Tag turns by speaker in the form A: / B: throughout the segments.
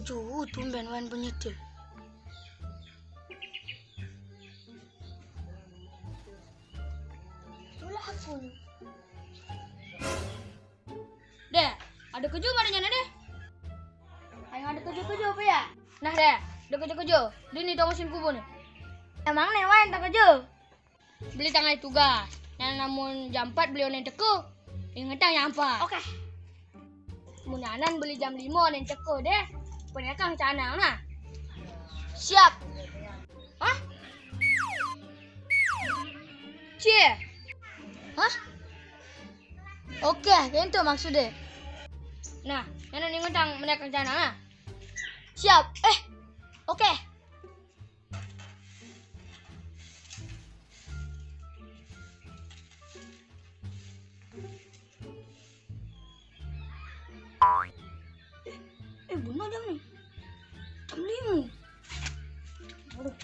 A: keju tumben wan penyetil. Itulah aku. Deh, ada keju mana deh? Ayo ada keju apa ya? Nah deh, ada keju. Ini dong mesin kubu nih. Emang nih wan tak keju? Beli tanggal tugas. Yang namun jam 4 beli onen teko. Ingetang jam 4. Oke. Munanan beli jam 5 onen teko deh. Penekang canang nah. Siap. Hah? Cie. Hah? Oke, itu maksudnya. Nah, nenek ingetang menekang canang nah. Siap. Oke. Benar jam nih. Jam 5. Aduh.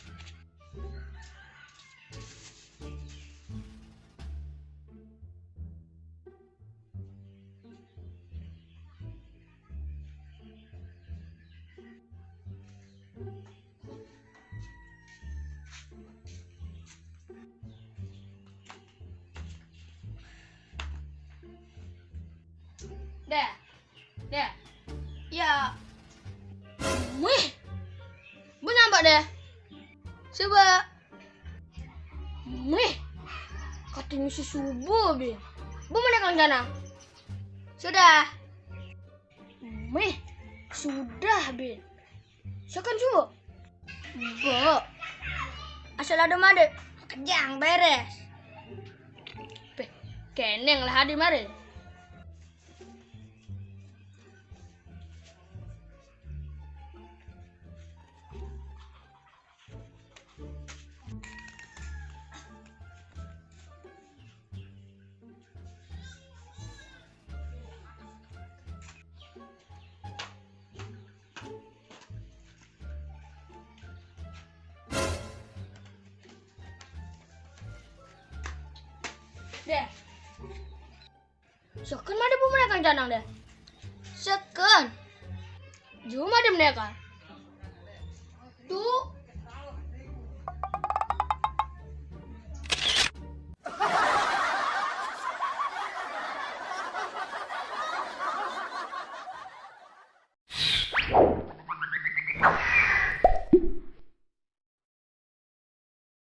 A: Deh. Ya. Wih. Bu nampak deh. Coba. Wih. Katanya si subuh, Bin. Bu menekang sana. Sudah. Wih. Sudah, Bin. Sekan subuh. Bu. Asal ada made. Kejang beres. Keneng lah hadi mare. Deh. Sekan made bu menekang canang deh. Sekan. Juma ada menekang.